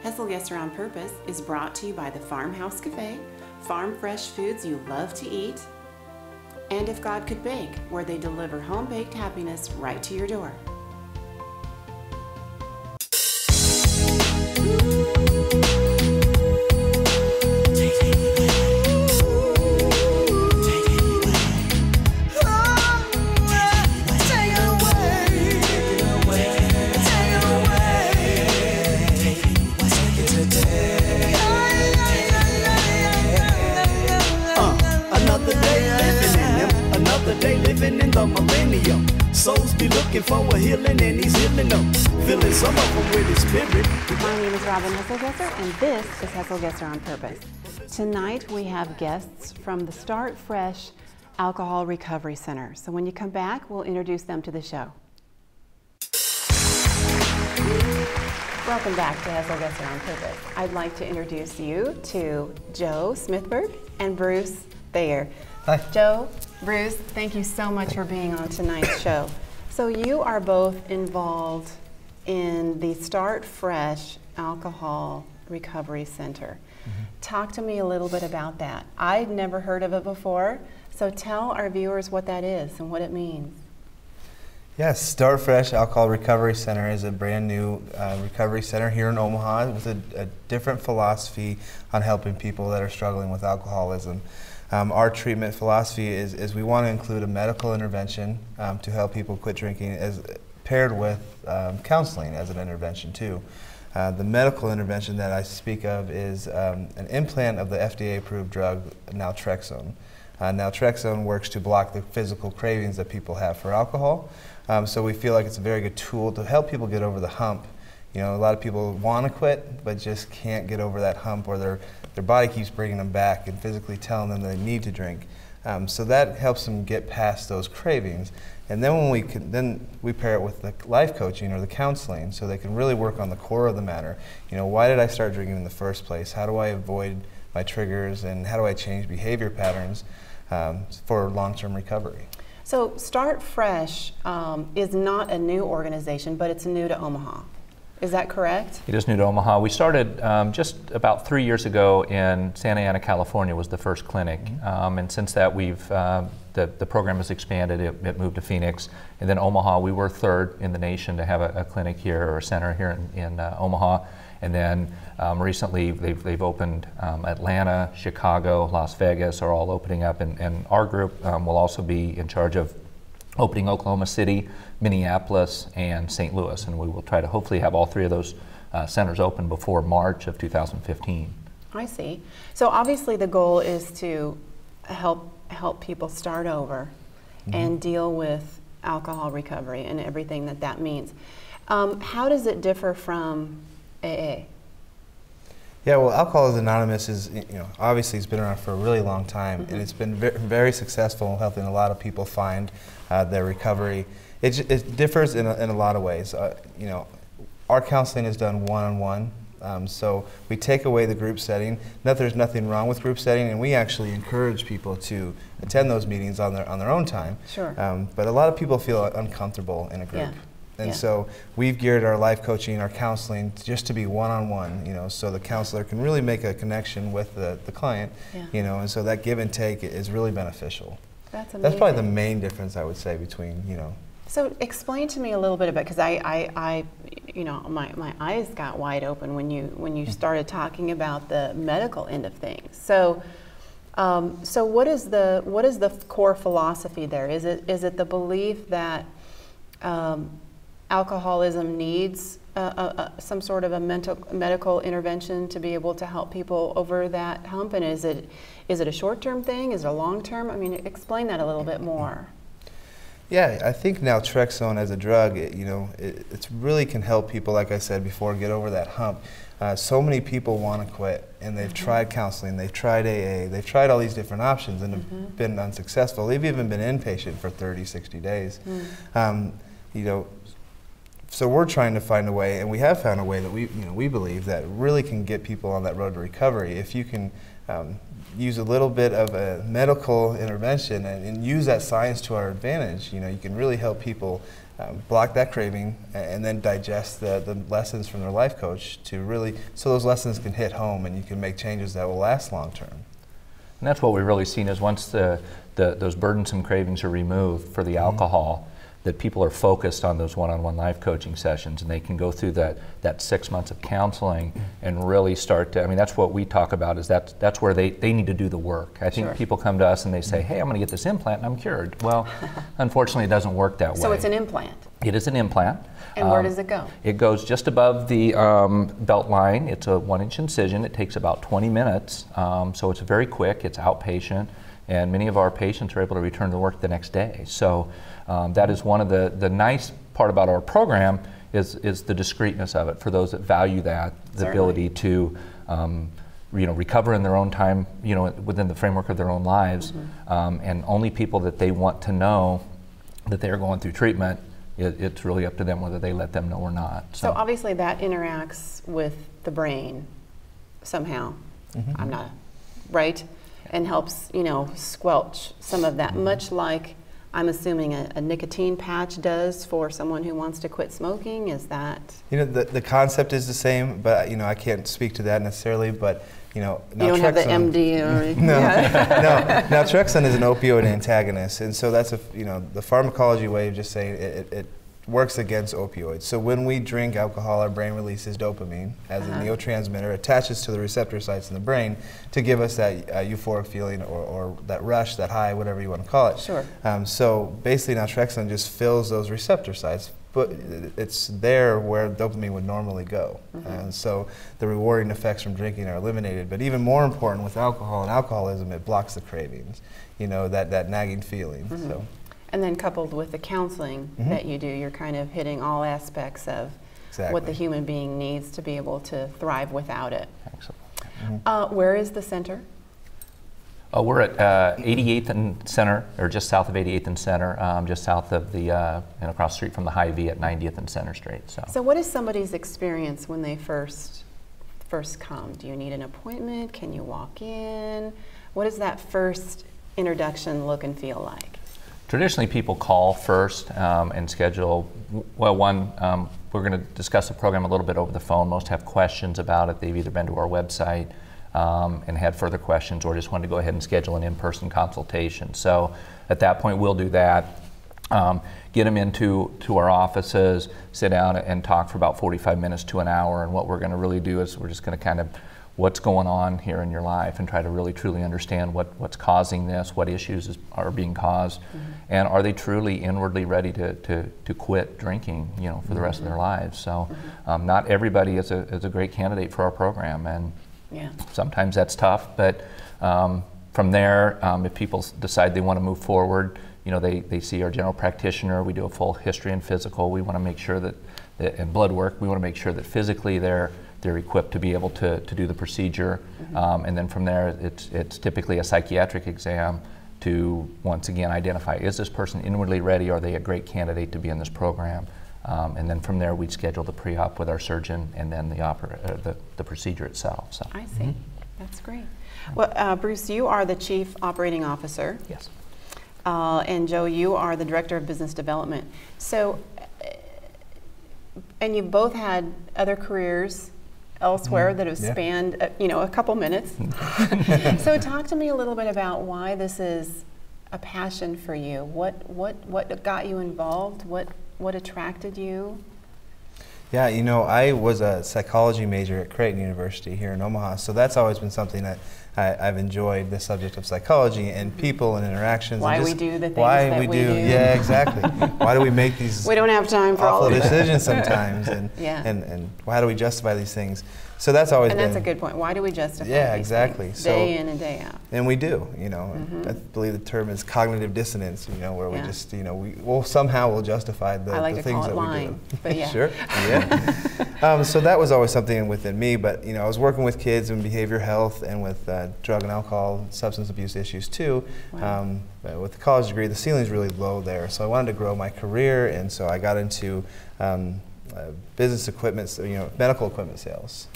Hesselgesser On Purpose is brought to you by the Farmhouse Cafe, farm fresh foods you love to eat, and If God Could Bake, where they deliver home-baked happiness right to your door. Living in the millennium, souls be looking for a healing, and he's healing them, filling some of them with his spirit. My name is Robin Hesselgesser, and this is Hesselgesser On Purpose. Tonight we have guests from the Start Fresh Alcohol Recovery Center. So when you come back, we'll introduce them to the show. Welcome back to Hesselgesser On Purpose. I'd like to introduce you to Joe Smithberg and Bruce Thayer. Hi. Joe, Bruce, thank you so much for being on tonight's show. So you are both involved in the Start Fresh Alcohol Recovery Center. Talk to me a little bit about that. I'd never heard of it before, so tell our viewers what that is and what it means. Yes, Start Fresh Alcohol Recovery Center is a brand new recovery center here in Omaha with a different philosophy on helping people that are struggling with alcoholism. Our treatment philosophy is we want to include a medical intervention to help people quit drinking, as paired with counseling as an intervention too. The medical intervention that I speak of is an implant of the FDA-approved drug naltrexone. Naltrexone works to block the physical cravings that people have for alcohol, so we feel like it's a very good tool to help people get over the hump. You know, a lot of people want to quit, but just can't get over that hump, or their body keeps bringing them back and physically telling them they need to drink. So that helps them get past those cravings. And then when we pair it with the life coaching or the counseling, so they can really work on the core of the matter. You know, why did I start drinking in the first place? How do I avoid my triggers, and how do I change behavior patterns for long-term recovery? So Start Fresh is not a new organization, but it's new to Omaha. Is that correct? It is new to Omaha. We started just about 3 years ago in Santa Ana, California was the first clinic. And since that the program has expanded. It moved to Phoenix. And then Omaha, we were third in the nation to have a clinic here, or a center here in Omaha. And then recently they've opened Atlanta, Chicago, Las Vegas are all opening up. And our group will also be in charge of opening Oklahoma City, Minneapolis, and St. Louis, and we will try to hopefully have all three of those centers open before March of 2015. I see. So obviously the goal is to help people start over and deal with alcohol recovery and everything that means. How does it differ from AA? Yeah, well, Alcoholics Anonymous is, obviously it's been around for a really long time, and it's been very successful in helping a lot of people find their recovery. It differs in a lot of ways. Our counseling is done one-on-one, so we take away the group setting. There's nothing wrong with group setting, and we actually encourage people to attend those meetings on their own time. Sure. But a lot of people feel uncomfortable in a group. Yeah. And so we've geared our life coaching, our counseling, just to be one-on-one, so the counselor can really make a connection with the client, and so that give and take is really beneficial. That's amazing. That's probably the main difference, I would say, between, So explain to me a little bit about, because my eyes got wide open when you started talking about the medical end of things. So what is the core philosophy there? Is it the belief that alcoholism needs some sort of a medical intervention to be able to help people over that hump? And is it a short-term thing? Is it a long-term? I mean, explain that a little bit more. Yeah, I think naltrexone as a drug, it really can help people, like I said before, get over that hump. So many people want to quit, and they've tried counseling, they've tried AA, they've tried all these different options and have been unsuccessful. They've even been inpatient for 30, 60 days. So we're trying to find a way, and we have found a way that we believe that really can get people on that road to recovery. If you can use a little bit of a medical intervention and use that science to our advantage, you can really help people block that craving, and then digest the lessons from their life coach to really, so those lessons can hit home and you can make changes that will last long term. And that's what we've really seen is once those burdensome cravings are removed for the alcohol, that people are focused on those one-on-one life coaching sessions, and they can go through that 6 months of counseling and really start to, I mean, that's what we talk about, is that's where they need to do the work. I think people come to us and they say, hey, I'm going to get this implant and I'm cured. Well, unfortunately it doesn't work that way. So it's an implant? It is an implant. And where does it go? It goes just above the belt line. It's a 1-inch incision. It takes about 20 minutes, so it's very quick. It's outpatient, and many of our patients are able to return to work the next day. So that is one of the nice part about our program is the discreetness of it for those that value that, the ability to recover in their own time, within the framework of their own lives, and only people that they want to know that they are going through treatment. It's really up to them whether they let them know or not. So obviously that interacts with the brain somehow. I'm not right, and helps squelch some of that, much like I'm assuming a nicotine patch does for someone who wants to quit smoking. Is that? The concept is the same, but I can't speak to that necessarily. But you don't have the MD or no. Naltrexone is an opioid antagonist, and so that's the pharmacology way of just saying it works against opioids. So when we drink alcohol, our brain releases dopamine as a neurotransmitter, attaches to the receptor sites in the brain to give us that euphoric feeling or that rush, that high, whatever you want to call it. Sure. So basically naltrexone just fills those receptor sites, but it's there where dopamine would normally go. And so the rewarding effects from drinking are eliminated. But even more important with alcohol and alcoholism, it blocks the cravings, that nagging feeling. So. And then coupled with the counseling that you do, you're kind of hitting all aspects of what the human being needs to be able to thrive without it. Excellent. Where is the center? We're at 88th and Center, or just south of 88th and Center, just south of the, across the street from the Hy-Vee at 90th and Center Street. So what is somebody's experience when they first come? Do you need an appointment? Can you walk in? What does that first introduction look and feel like? Traditionally, people call first and schedule. Well, we're going to discuss the program a little bit over the phone. Most have questions about it. They've either been to our website and had further questions, or just wanted to go ahead and schedule an in-person consultation. So at that point, we'll do that. Get them into our offices, sit down and talk for about 45 minutes to an hour. And what we're going to really do is we're just going to kind of what's going on here in your life and try to really truly understand what's causing this, what issues are being caused, and are they truly inwardly ready to quit drinking, for the rest of their lives. So not everybody is a great candidate for our program, and sometimes that's tough, but from there, if people decide they want to move forward, they see our general practitioner. We do a full history and physical. We want to make sure that and blood work, we want to make sure that physically they're equipped to be able to do the procedure, and then from there it's typically a psychiatric exam to once again identify, is this person inwardly ready, are they a great candidate to be in this program, and then from there we'd schedule the pre-op with our surgeon and then the procedure itself. So. I see. That's great. Well, Bruce, you are the Chief Operating Officer. Yes. And Joe, you are the Director of Business Development. So, and you've both had other careers elsewhere that have spanned, a couple minutes. So talk to me a little bit about why this is a passion for you. What got you involved? What attracted you? Yeah, I was a psychology major at Creighton University here in Omaha, so that's always been something that I've enjoyed, the subject of psychology and people and interactions. Why and we do the things that we do. Yeah, exactly. Why do we make these we don't have time for all of decisions sometimes, and why do we justify these things? So that's always been. And that's a good point. Why do we justify these things day in and day out? And we do, I believe the term is cognitive dissonance, where we just, somehow we'll justify the things that we do. But yeah. Sure, yeah. So that was always something within me, but I was working with kids in behavioral health and with drug and alcohol, substance abuse issues too. Wow. With the college degree, the ceiling's really low there, so I wanted to grow my career, and so I got into business equipment, medical equipment sales.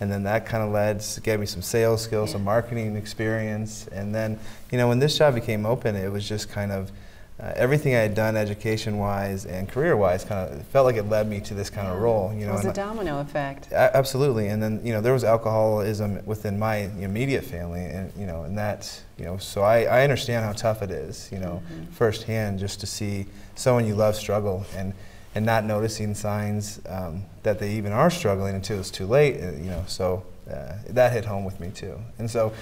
And then that kind of gave me some sales skills, some marketing experience. And then, when this job became open, it was just kind of, everything I had done education-wise and career-wise kind of felt like it led me to this kind of role. You know, it was a domino effect. Absolutely, and then there was alcoholism within my immediate family, and and that so I understand how tough it is, firsthand, just to see someone you love struggle and not noticing signs that they even are struggling until it's too late. So that hit home with me too, and so.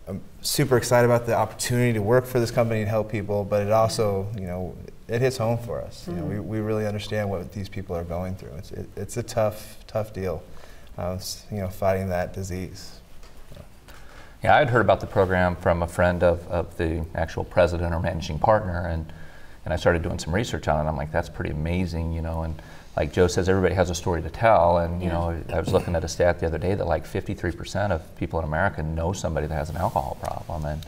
I'm super excited about the opportunity to work for this company and help people, but it also, it hits home for us. We really understand what these people are going through. It's a tough deal, fighting that disease. Yeah, I'd heard about the program from a friend of the actual president or managing partner, and I started doing some research on it. I'm like, that's pretty amazing, and like Joe says, everybody has a story to tell, and I was looking at a stat the other day that like 53% of people in America know somebody that has an alcohol problem, and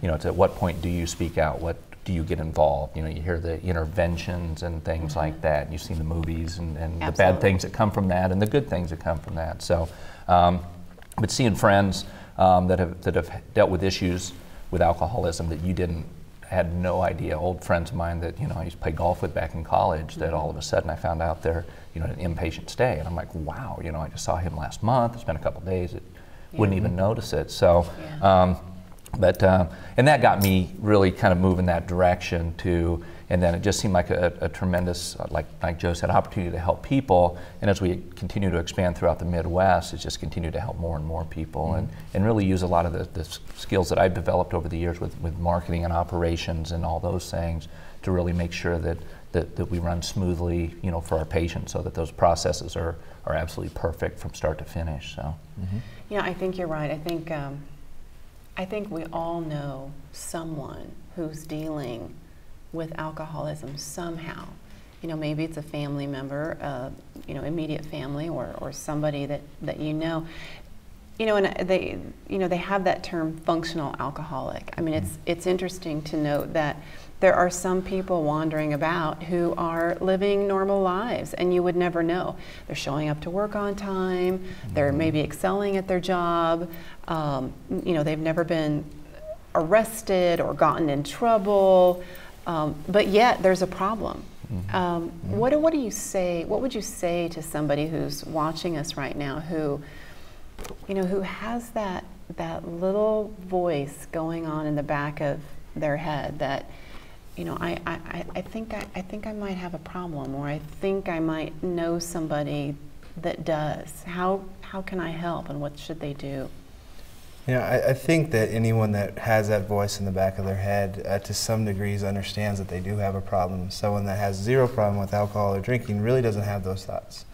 it's at what point do you speak out? What do you get involved? You hear the interventions and things like that. And you've seen the movies and the bad things that come from that, and the good things that come from that. So, but seeing friends that have dealt with issues with alcoholism that you had no idea. Old friends of mine that I used to play golf with back in college, that all of a sudden I found out they're in an inpatient stay, and I'm like, wow, I just saw him last month. It's been a couple of days. Wouldn't even notice it. So, and that got me really kind of moving that direction too. And then it just seemed like a tremendous, like Joe said, opportunity to help people. And as we continue to expand throughout the Midwest, it's just continued to help more and more people, and really use a lot of the skills that I've developed over the years with marketing and operations and all those things to really make sure that we run smoothly, for our patients, so that those processes are absolutely perfect from start to finish. So, yeah, I think you're right. I think we all know someone who's dealing with alcoholism somehow. Maybe it's a family member, immediate family, or somebody that and they have that term functional alcoholic. I mean, it's interesting to note that there are some people wandering about who are living normal lives, and you would never know. They're showing up to work on time, they're maybe excelling at their job, they've never been arrested or gotten in trouble, but yet there's a problem. What do you say? What would you say to somebody who's watching us right now, who has that little voice going on in the back of their head that, I think I might have a problem, or I think I might know somebody that does. How can I help, and what should they do? I think that anyone that has that voice in the back of their head to some degrees understands that they do have a problem. Someone that has zero problem with alcohol or drinking really doesn't have those thoughts.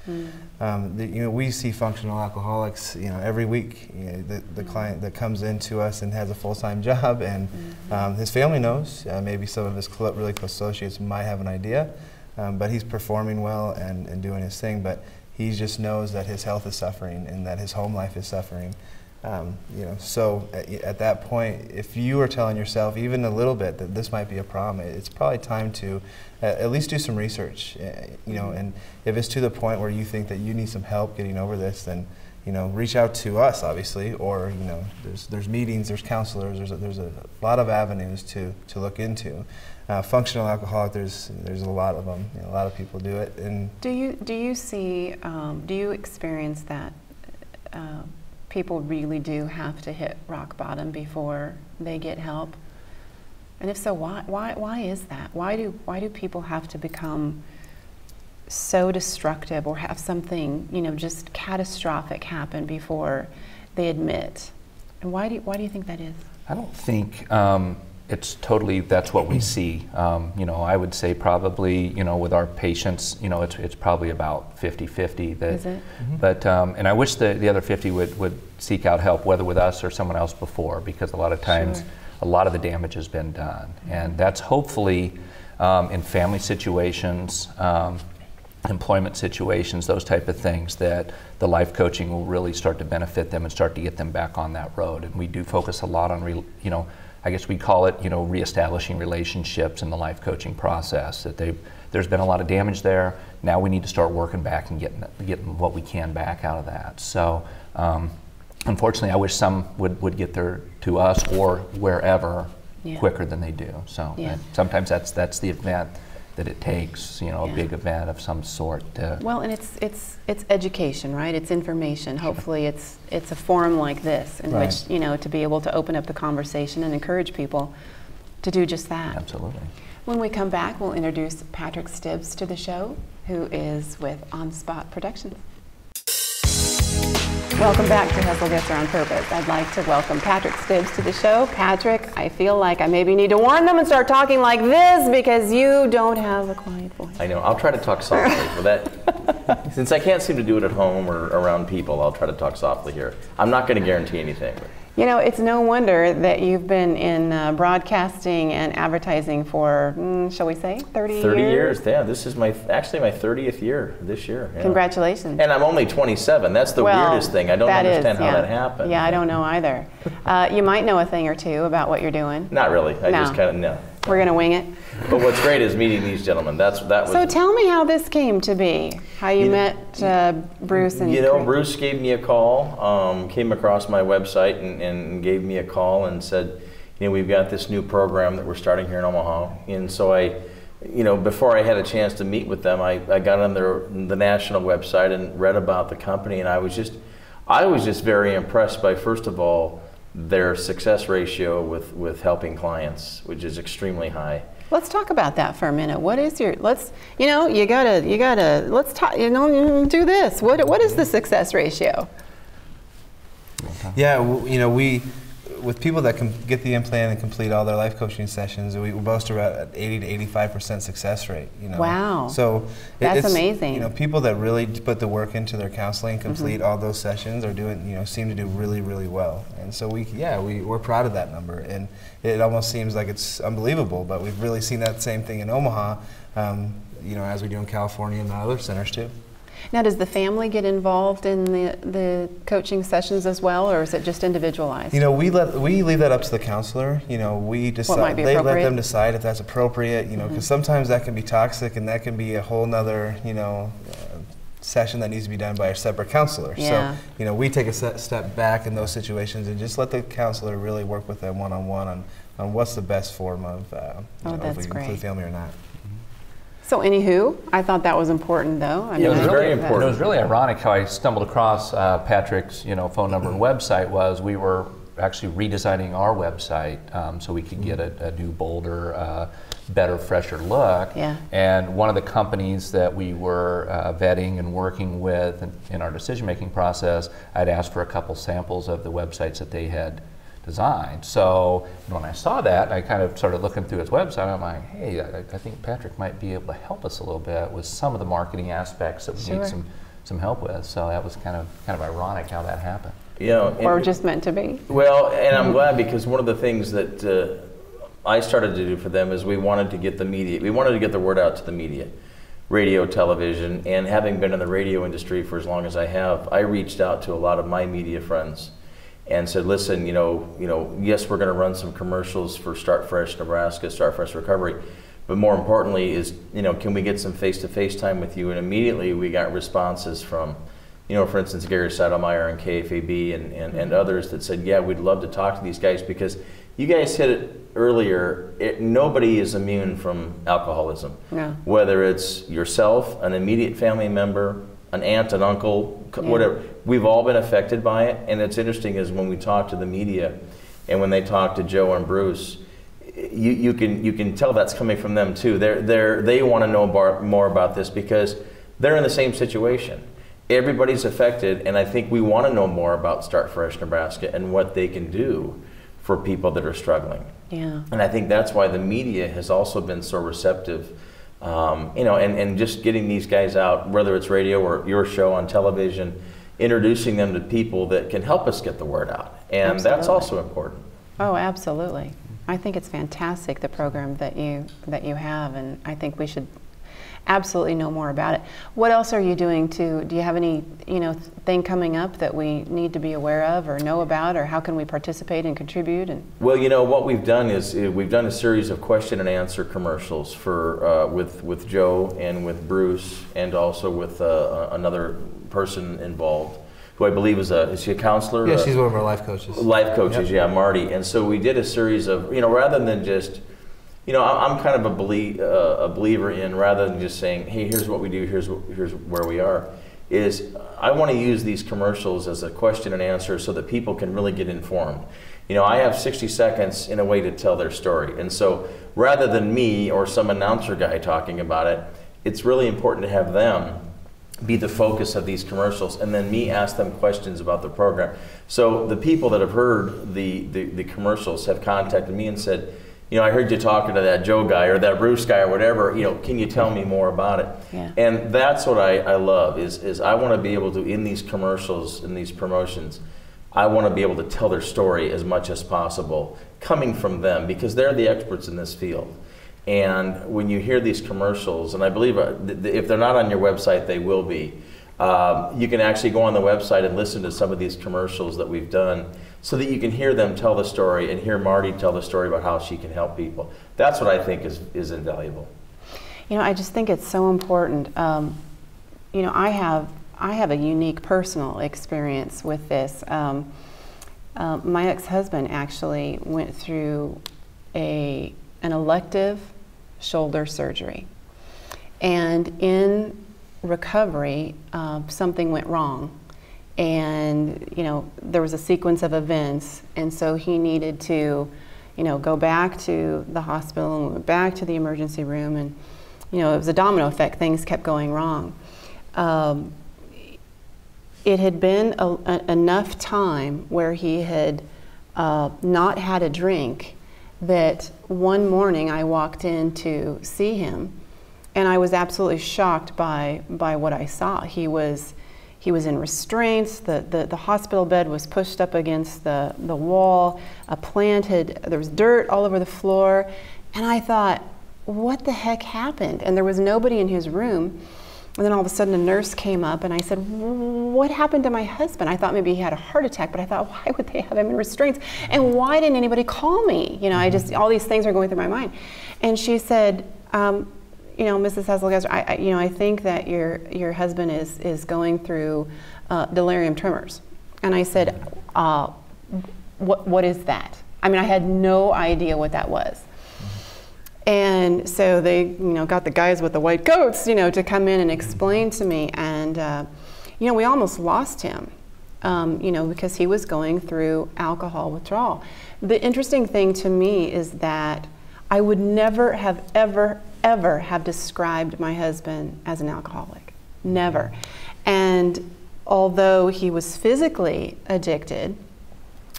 We see functional alcoholics every week. The client that comes into us and has a full-time job, and his family knows. Maybe some of his really close associates might have an idea, but he's performing well and doing his thing. But he just knows that his health is suffering and that his home life is suffering. So at that point, if you are telling yourself even a little bit that this might be a problem, it's probably time to at least do some research. And if it's to the point where you think that you need some help getting over this, then reach out to us, obviously, or there's meetings, there's counselors, there's a lot of avenues to look into. Functional alcoholic, there's a lot of them. A lot of people do it. And do you experience that? People really do have to hit rock bottom before they get help? And if so, why is that? Why do people have to become so destructive or have something just catastrophic happen before they admit? And why do you think that is? I don't think it's totally that's what we see. I would say probably with our patients, it's probably about 50-50. Is it? But and I wish the other 50 would seek out help, whether with us or someone else before, because a lot of times a lot of the damage has been done, and that's hopefully in family situations, employment situations, those type of things, that the life coaching will really start to benefit them and start to get them back on that road. And we do focus a lot on I guess we call it, reestablishing relationships in the life coaching process. That there's been a lot of damage there. Now we need to start working back and getting what we can back out of that. So, unfortunately, I wish some would get there to us or wherever, quicker than they do. So sometimes that's the event that it takes, a big event of some sort. Well, and it's education, right? It's information. Hopefully it's a forum like this in which, to be able to open up the conversation and encourage people to do just that. Absolutely. When we come back, we'll introduce Patrick Stibbs to the show, who is with On Spot Productions. Welcome back to Hesselgesser On Purpose. I'd like to welcome Patrick Stibbs to the show. Patrick, I feel like I maybe need to warn them and start talking like this because you don't have a quiet voice. I know. I'll try to talk softly. For that, since I can't seem to do it at home or around people, I'll try to talk softly here. I'm not going to guarantee anything. It's no wonder that you've been in broadcasting and advertising for, shall we say, 30 years? 30 years, yeah. This is actually my 30th year this year. Yeah. Congratulations. And I'm only 27. That's the weirdest thing. I don't understand how that happened. Yeah, I don't know either. You might know a thing or two about what you're doing. Not really. I just kind of know. We're going to wing it. But what's great is meeting these gentlemen. That was. So tell me how this came to be. How you met Bruce and. Bruce gave me a call. Came across my website and gave me a call and said, we've got this new program that we're starting here in Omaha. And so before I had a chance to meet with them, I got on the national website and read about the company, and I was just very impressed by, first of all, their success ratio with helping clients, which is extremely high. Let's talk about that for a minute. What is you gotta, let's talk, do this. What is the success ratio? Yeah, with people that can get the implant and complete all their life coaching sessions, we boast about an 80 to 85% success rate. Wow. So that's amazing. People that really put the work into their counseling, complete all those sessions, are doing, seem to do really, really well. And so we're proud of that number, and it almost seems like it's unbelievable, but we've really seen that same thing in Omaha, as we do in California and other centers too. Now, does the family get involved in the coaching sessions as well, or is it just individualized? We leave that up to the counselor. We decide. What might be they appropriate? Let them decide if that's appropriate. Because sometimes that can be toxic, and that can be a whole nother session that needs to be done by a separate counselor. Yeah. So we take a step back in those situations and just let the counselor really work with them one-on-one on what's the best form of if we include family or not. So anywho, I thought that was important though. It was very important. It was really ironic how I stumbled across Patrick's phone number and website. We were actually redesigning our website so we could get a new, bolder, better, fresher look. Yeah. And one of the companies that we were vetting and working with in our decision-making process, I'd asked for a couple samples of the websites that they had designed. So when I saw that, I kind of started looking through his website. I'm like, hey, I think Patrick might be able to help us a little bit with some of the marketing aspects that we need some help with. So that was kind of ironic how that happened. Or just meant to be. Well, and I'm glad, because one of the things that I started to do for them is we wanted to get the word out to the media, radio, television, and having been in the radio industry for as long as I have, I reached out to a lot of my media friends and said, listen, yes, we're going to run some commercials for Start Fresh Nebraska, Start Fresh Recovery, but more importantly is, can we get some face-to-face time with you? And immediately we got responses from, for instance, Gary Seidlmeyer and KFAB and others that said, yeah, we'd love to talk to these guys, because you guys hit it earlier, nobody is immune from alcoholism. Yeah. Whether it's yourself, an immediate family member, an aunt, an uncle, whatever. We've all been affected by it, and it's interesting is when we talk to the media and when they talk to Joe and Bruce, you can tell that's coming from them too. They want to know more about this because they're in the same situation. Everybody's affected, and I think we want to know more about Start Fresh Nebraska and what they can do for people that are struggling. Yeah. And I think that's why the media has also been so receptive. And just getting these guys out, whether it's radio or your show on television, introducing them to people that can help us get the word out. And Absolutely. That's also important. Oh, absolutely. I think it's fantastic, the program that you have, and I think we should absolutely know more about it. What else are you doing do you have any, thing coming up that we need to be aware of or know about, or how can we participate and contribute? Well, what we've done is we've done a series of question and answer commercials for with Joe and with Bruce, and also with another person involved who I believe is she a counselor? Yeah, she's one of our life coaches. Life coaches, Yep. yeah, Marty. And so we did a series of, rather than just, I'm kind of a believer in, rather than just saying, hey, here's what we do, here's where we are, is I want to use these commercials as a question and answer so that people can really get informed. I have 60 seconds in a way to tell their story. And so rather than me or some announcer guy talking about it, it's really important to have them be the focus of these commercials, and then me ask them questions about the program. So the people that have heard the commercials have contacted me and said, I heard you talking to that Joe guy or that Bruce guy or whatever, can you tell me more about it? Yeah. And that's what I love, is I want to be able to, in these commercials, in these promotions, I want to be able to tell their story as much as possible, coming from them, because they're the experts in this field. And when you hear these commercials, and I believe if they're not on your website, they will be. You can actually go on the website and listen to some of these commercials that we've done so that you can hear them tell the story and hear Marty tell the story about how she can help people. That's what I think is invaluable. I just think it's so important. I have a unique personal experience with this. My ex-husband actually went through an elective shoulder surgery, and in recovery something went wrong, and there was a sequence of events, and so he needed to go back to the hospital and went back to the emergency room, and it was a domino effect. Things kept going wrong. It had been enough time where he had not had a drink that one morning I walked in to see him, and I was absolutely shocked by what I saw. He was in restraints. The hospital bed was pushed up against the wall. There was dirt all over the floor, and I thought, what the heck happened? And there was nobody in his room. And then all of a sudden a nurse came up, and I said, what happened to my husband? I thought maybe he had a heart attack, but I thought, why would they have him in restraints? And why didn't anybody call me? All these things are going through my mind. And she said, Mrs. Hesselgesser, I think that your husband is going through delirium tremors. And I said, what is that? I had no idea what that was. And so they, got the guys with the white coats, to come in and explain to me. And, we almost lost him, because he was going through alcohol withdrawal. The interesting thing to me is that I would never have ever have described my husband as an alcoholic. Never. And although he was physically addicted,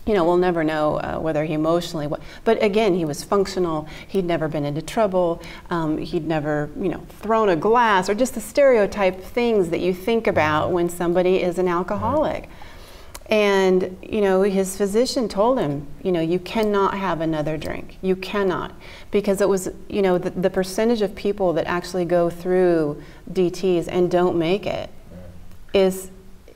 we'll never know whether he emotionally, but again, he was functional. He'd never been into trouble. He'd never, thrown a glass, or just the stereotype things that you think about when somebody is an alcoholic. And, his physician told him, you cannot have another drink. You cannot. Because it was, the percentage of people that actually go through DTs and don't make it is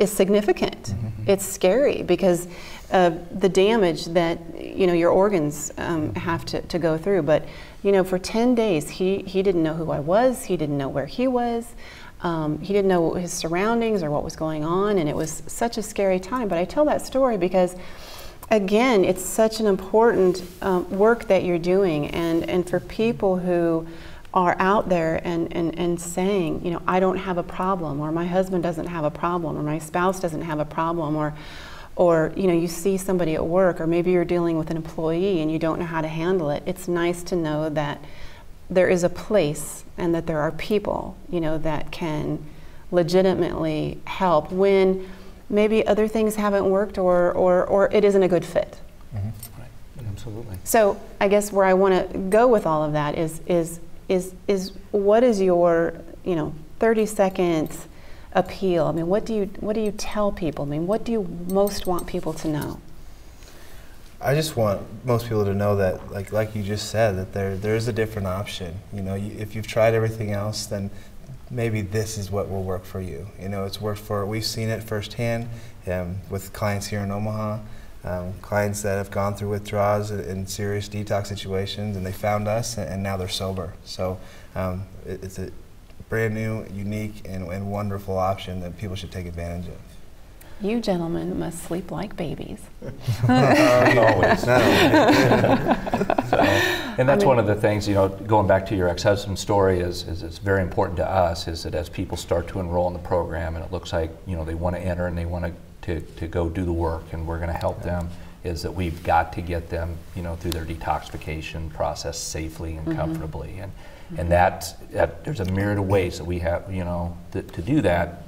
significant. It's scary, because the damage that your organs have to go through. But for 10 days he didn't know who I was. He didn't know where he was. He didn't know his surroundings or what was going on, and it was such a scary time. But I tell that story because, again, it's such an important work that you're doing, and for people who are out there and saying, I don't have a problem, or my husband doesn't have a problem, or my spouse doesn't have a problem, or you see somebody at work, or maybe you're dealing with an employee and you don't know how to handle it. It's nice to know that there is a place and that there are people, that can legitimately help when maybe other things haven't worked, or it isn't a good fit. Right. Absolutely. So I guess where I want to go with all of that is what is your 30-second appeal? What do you tell people? What do you most want people to know? I just want most people to know that, like you just said, that there is a different option. If you've tried everything else, then maybe this is what will work for you. It's worked we've seen it firsthand with clients here in Omaha, clients that have gone through withdrawals in serious detox situations, and they found us, and now they're sober. So it's a brand new, unique, and wonderful option that people should take advantage of. You gentlemen must sleep like babies. Always. And that's one of the things, going back to your ex-husband's story, is it's very important to us, is that as people start to enroll in the program and it looks like, they want to enter and they want to go do the work and we're going to help them, is that we've got to get them, through their detoxification process safely and comfortably. And that there's a myriad of ways that we have, to do that.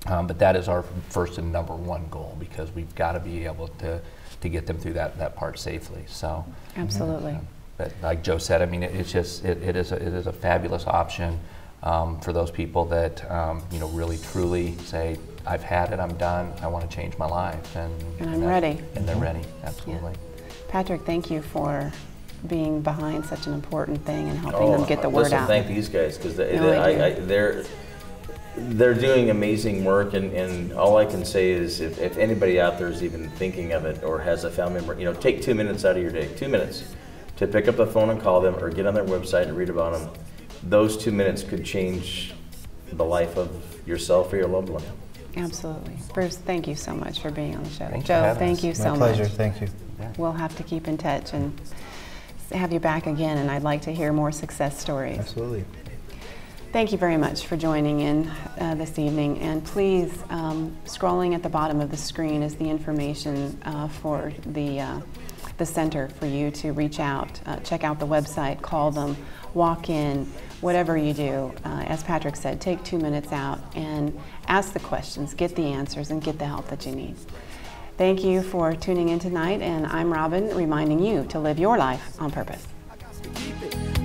But that is our first and number one goal, because we've got to be able to get them through that part safely. So absolutely. But like Joe said, I mean, it is a fabulous option for those people that really truly say, I've had it, I'm done, I want to change my life, and I'm ready. And they're ready, absolutely. Yeah. Patrick, thank you for being behind such an important thing and helping them get the word out. Thank these guys, because they're doing amazing work, and all I can say is if anybody out there is even thinking of it or has a family member, take 2 minutes out of your day, 2 minutes, to pick up the phone and call them or get on their website and read about them. Those 2 minutes could change the life of yourself or your loved one. Absolutely. Bruce, thank you so much for being on the show. Thanks Joe, thank you so much. My pleasure, thank you. We'll have to keep in touch and have you back again, and I'd like to hear more success stories. Absolutely. Thank you very much for joining in this evening, and please, scrolling at the bottom of the screen is the information for the center for you to reach out, check out the website, call them, walk in, whatever you do. As Patrick said, take 2 minutes out and ask the questions, get the answers, and get the help that you need. Thank you for tuning in tonight, and I'm Robin, reminding you to live your life on purpose.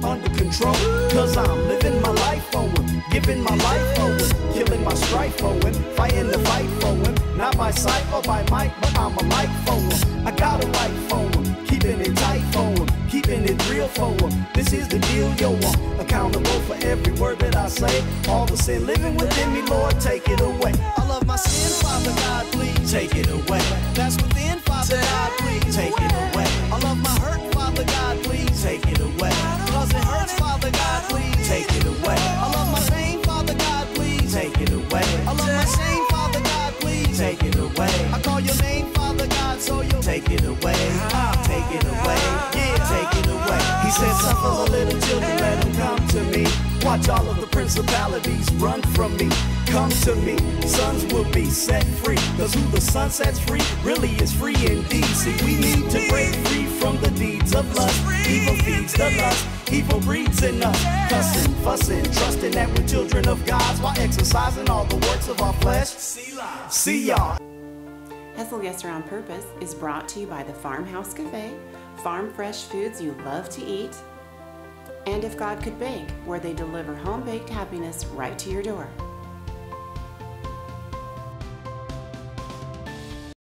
Under control, cause I'm living my life for him, giving my life for him, killing my strife for him, fighting the fight for him, not by sight or by might, but I'm a light for him. I got a right for him, keeping it tight for him, keeping it real for him. This is the deal, yo, I'm accountable for every word that I say. All the sin living within me, Lord, take it away. I love my sin, Father God, please take it away. That's within, Father God, please take it away. I love my hurt, Father God, please take it away. Cause it hurts, Father God, please take it away. I love my pain, Father God, please take it away. I love my shame, Father God, please take it away. I call your name, Father God, so you'll take it away. I'll take it away, yeah, take it away. He said, suffer the little children, let them come to me. Watch all of the principalities run from me. Come to me, sons will be set free. Cause who the Son sets free really is free indeed. See, we need to break free from the deeds of lust. Evil feeds the lust, evil breeds in us. Cussing, fussing, trusting that we're children of God, while exercising all the works of our flesh. See y'all. Hesselgesser On Purpose is brought to you by the Farmhouse Cafe, farm fresh foods you love to eat, and If God Could Bake, where they deliver home-baked happiness right to your door.